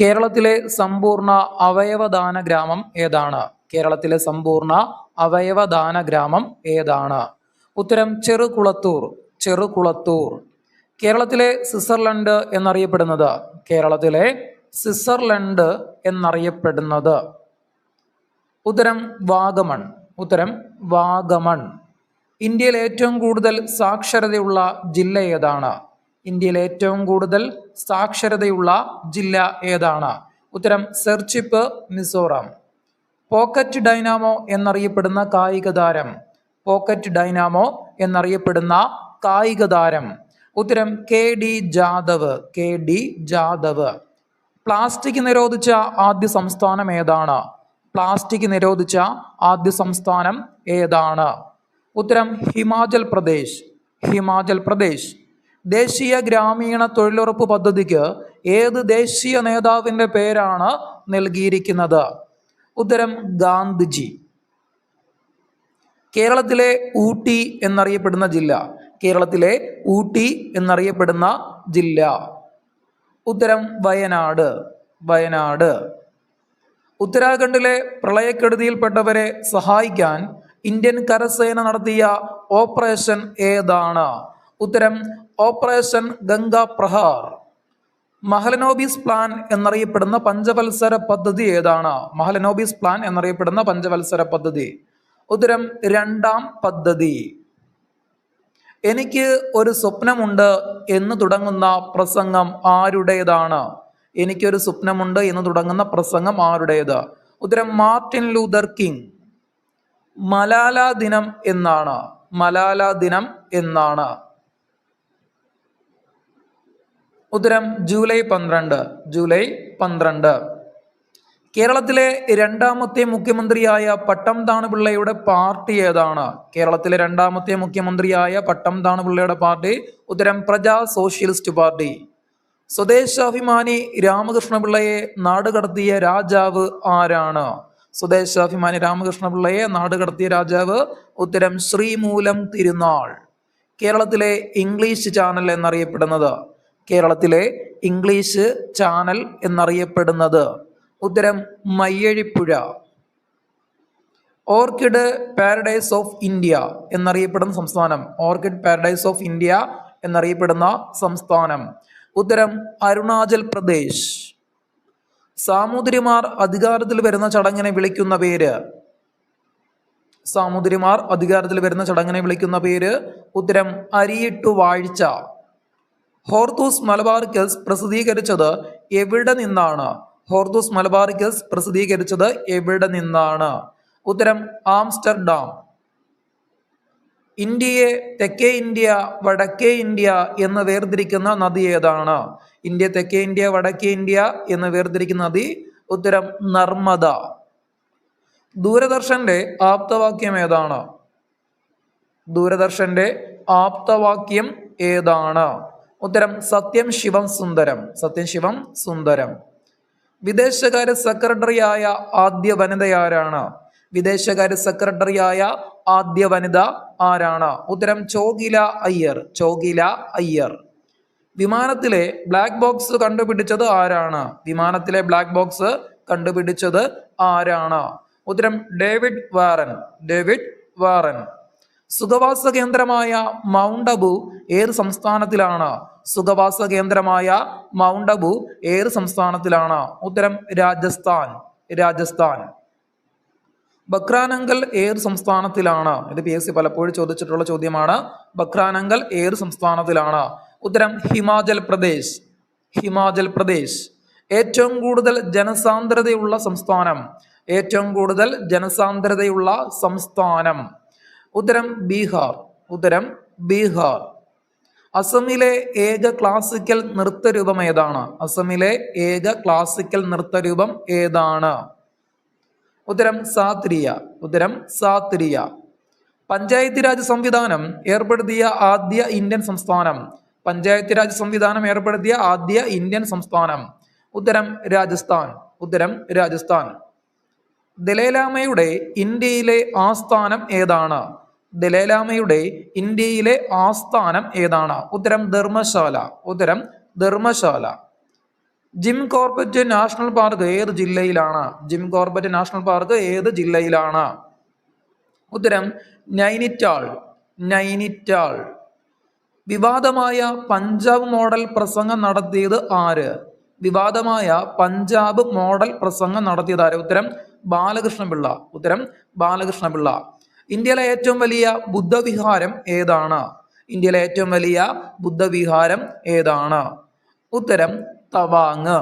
കേരളത്തിലെ സമ്പൂർണ്ണ അവയവദാന ഗ്രാമം ഏതാണ്? കേരളത്തിലെ സമ്പൂർണ്ണ അവയവദാന ഗ്രാമം ഏതാണ്? ഉത്തരം ചെറുകുളത്തൂർ. ചെറുകുളത്തൂർ. കേരളത്തിലെ സ്വിറ്റ്സർലൻഡ് എന്നറിയപ്പെടുന്നത്? കേരളത്തിലെ സ്വിറ്റ്സർലൻഡ് എന്നറിയപ്പെടുന്നത്? ഉത്തരം വാഗമൺ. ഉത്തരം വാഗമൺ. ഇന്ത്യയിൽ ഏറ്റവും കൂടുതൽ സാക്ഷരതയുള്ള ജില്ല ഏതാണ്? ഇന്ത്യയിൽ ഏറ്റവും കൂടുതൽ സാക്ഷരതയുള്ള ജില്ല ഏതാണ്? ഉത്തരം സെർച്ചിപ്പ്, മിസോറാം. പോക്കറ്റ് ഡൈനാമോ എന്നറിയപ്പെടുന്ന കായിക താരം? പോക്കറ്റ് ഡൈനാമോ എന്നറിയപ്പെടുന്ന കായിക താരം? ഉത്തരം K D Jadhav. K D Jadhav. Plastic നിരോധിച്ച ആദ്യ സംസ്ഥാനം ഏതാണ്? പ്ലാസ്റ്റിക് നിരോധിച്ച ആദ്യ സംസ്ഥാനം ഏതാണ്? ഉത്തരം ഹിമാചൽ പ്രദേശ്. ഹിമാചൽ പ്രദേശ്. ദേശീയ ഗ്രാമീണ തൊഴിലുറപ്പ് പദ്ധതിക്ക് ഏത് ദേശീയ നേതാവിൻ്റെ പേരാണ് നൽകിയിരിക്കുന്നത്? ഉത്തരം ഗാന്ധിജി. കേരളത്തിലെ ഊട്ടി എന്നറിയപ്പെടുന്ന ജില്ല? കേരളത്തിലെ ഊട്ടി എന്നറിയപ്പെടുന്ന ജില്ല? ഉത്തരം വയനാട്. വയനാട്. ഉത്തരാഖണ്ഡിലെ പ്രളയക്കെടുതിയിൽപ്പെട്ടവരെ സഹായിക്കാൻ ഇന്ത്യൻ കരസേന നടത്തിയ ഓപ്പറേഷൻ ഏതാണ്? ഉത്തരം ഓപ്പറേഷൻ ഗംഗാ പ്രഹാർ. മഹലനോബിസ് പ്ലാൻ എന്നറിയപ്പെടുന്ന പഞ്ചവത്സര പദ്ധതി ഏതാണ്? മഹലനോബിസ് പ്ലാൻ എന്നറിയപ്പെടുന്ന പഞ്ചവത്സര പദ്ധതി? ഉത്തരം രണ്ടാം പദ്ധതി. എനിക്ക് ഒരു സ്വപ്നമുണ്ട് എന്ന് തുടങ്ങുന്ന പ്രസംഗം ആരുടേതാണ്? എനിക്കൊരു സ്വപ്നമുണ്ട് എന്ന് തുടങ്ങുന്ന പ്രസംഗം ആരുടേത്? ഉത്തരം മാർട്ടിൻ ലൂതർ കിങ്. മലാല ദിനം എന്നാണ്? മലാല ദിനം എന്നാണ്? ഉത്തരം ജൂലൈ 12. ജൂലൈ 12. കേരളത്തിലെ രണ്ടാമത്തെ മുഖ്യമന്ത്രിയായ പട്ടംതാണു പിള്ളയുടെ പാർട്ടി ഏതാണ്? കേരളത്തിലെ രണ്ടാമത്തെ മുഖ്യമന്ത്രിയായ പട്ടംതാണു പിള്ളയുടെ പാർട്ടി? ഉത്തരം പ്രജാ സോഷ്യലിസ്റ്റ് പാർട്ടി. സ്വദേശാഭിമാനി രാമകൃഷ്ണപിള്ളയെ നാടുകടത്തിയ രാജാവ് ആരാണ്? സ്വദേശാഭിമാനി രാമകൃഷ്ണപിള്ളയെ നാടുകടത്തിയ രാജാവ്? ഉത്തരം ശ്രീമൂലം തിരുനാൾ. കേരളത്തിലെ ഇംഗ്ലീഷ് ചാനൽ എന്നറിയപ്പെടുന്നത്? കേരളത്തിലെ ഇംഗ്ലീഷ് ചാനൽ എന്നറിയപ്പെടുന്നത്? ഉത്തരം Mayyazhippuzha. Orchid paradise of India എന്നറിയപ്പെടുന്ന സംസ്ഥാനം? ഓർക്കിഡ് പാരഡൈസ് ഓഫ് ഇന്ത്യ എന്നറിയപ്പെടുന്ന സംസ്ഥാനം? ഉത്തരം അരുണാചൽ പ്രദേശ്. സാമൂതിരിമാർ അധികാരത്തിൽ വരുന്ന ചടങ്ങിനെ വിളിക്കുന്ന പേര്? സാമൂതിരിമാർ അധികാരത്തിൽ വരുന്ന ചടങ്ങിനെ വിളിക്കുന്ന പേര്? ഉത്തരം അരിയിട്ടു വാഴ്ച. ഹോർത്തൂസ് മലബാറിക്കസ് പ്രസിദ്ധീകരിച്ചത് എവിടെ നിന്നാണ്? ഹോർത്തൂസ് മലബാറിക്കസ് പ്രസിദ്ധീകരിച്ചത് എവിടെ നിന്നാണ്? ഉത്തരം ആംസ്റ്റർഡാം. ഇന്ത്യയെ തെക്കേ ഇന്ത്യ, വടക്കേ ഇന്ത്യ എന്ന് വേർതിരിക്കുന്ന നദി ഏതാണ്? ഇന്ത്യ തെക്കേ ഇന്ത്യ, വടക്കേ ഇന്ത്യ എന്ന് വേർതിരിക്കുന്ന നദി? ഉത്തരം നർമ്മദ. ദൂരദർശന്റെ ആപ്തവാക്യം ഏതാണ്? ദൂരദർശന്റെ ആപ്തവാക്യം ഏതാണ്? ഉത്തരം സത്യം ശിവം സുന്ദരം. സത്യം ശിവം സുന്ദരം. വിദേശകാര്യ സെക്രട്ടറിയായ ആദ്യ വനിത ആരാണ്? വിദേശകാര്യ സെക്രട്ടറിയായ ആദ്യ വനിത ആരാണ്? ഉത്തരം ചോഗില അയ്യർ. ചോഗില അയ്യർ. വിമാനത്തിലെ ബ്ലാക്ക് ബോക്സ് കണ്ടുപിടിച്ചത് ആരാണ്? വിമാനത്തിലെ ബ്ലാക്ക് ബോക്സ് കണ്ടുപിടിച്ചത് ആരാണ്? ഉത്തരം ഡേവിഡ് വാറൻ. David Warren. സുഖവാസ കേന്ദ്രമായ മൗണ്ട് അബു ഏത് സംസ്ഥാനത്തിലാണ്? സുഖവാസ കേന്ദ്രമായ മൗണ്ട് അബു ഏത് സംസ്ഥാനത്തിലാണ്? ഉത്തരം രാജസ്ഥാൻ. രാജസ്ഥാൻ. ബക്രാനങ്കൽ ഏത് സംസ്ഥാനത്തിലാണ്? ഇത് PSC പലപ്പോഴും ചോദിച്ചിട്ടുള്ള ചോദ്യമാണ്. ബക്രാനങ്കൽ ഏത് സംസ്ഥാനത്തിലാണ്? ഉത്തരം ഹിമാചൽ പ്രദേശ്. ഹിമാചൽ പ്രദേശ്. ഏറ്റവും കൂടുതൽ ജനസാന്ദ്രതയുള്ള സംസ്ഥാനം? ഏറ്റവും കൂടുതൽ ജനസാന്ദ്രതയുള്ള സംസ്ഥാനം? ഉത്തരം ബീഹാർ. ഉത്തരം ബീഹാർ. അസമിലെ ഏക ക്ലാസിക്കൽ നൃത്തരൂപം ഏതാണ്? അസമിലെ ഏക ക്ലാസിക്കൽ നൃത്തരൂപം ഏതാണ്? ഉത്തരം സാത്രിയ. ഉത്തരം സാത്രിയ. പഞ്ചായത്ത് രാജ് സംവിധാനം ഏർപ്പെടുത്തിയ ആദ്യ ഇന്ത്യൻ സംസ്ഥാനം? പഞ്ചായത്ത് രാജ് സംവിധാനം ഏർപ്പെടുത്തിയ ആദ്യ ഇന്ത്യൻ സംസ്ഥാനം? ഉത്തരം രാജസ്ഥാൻ. ഉത്തരം രാജസ്ഥാൻ. ദലൈലാമയുടെ ഇന്ത്യയിലെ ആസ്ഥാനം ഏതാണ്? ദലൈലാമയുടെ ഇന്ത്യയിലെ ആസ്ഥാനം ഏതാണ്? ഉത്തരം ധർമ്മശാല. ഉത്തരം Dharamshala. Jim Corbett national park ഏത് ജില്ലയിലാണ്? ജിം കോർബറ്റ് നാഷണൽ പാർക്ക് ഏത് ജില്ലയിലാണ്? ഉത്തരം നൈനിറ്റാൾ. നൈനിറ്റാൾ. വിവാദമായ പഞ്ചാബ് മോഡൽ പ്രസംഗം നടത്തിയത് ആര്? വിവാദമായ പഞ്ചാബ് മോഡൽ പ്രസംഗം നടത്തിയത് ആര്? ഉത്തരം ബാലകൃഷ്ണപിള്ള. ഉത്തരം ബാലകൃഷ്ണപിള്ള. ഇന്ത്യയിലെ ഏറ്റവും വലിയ ബുദ്ധവിഹാരം ഏതാണ്? ഇന്ത്യയിലെ ഏറ്റവും വലിയ ബുദ്ധവിഹാരം ഏതാണ്? ഉത്തരം തവാങ്.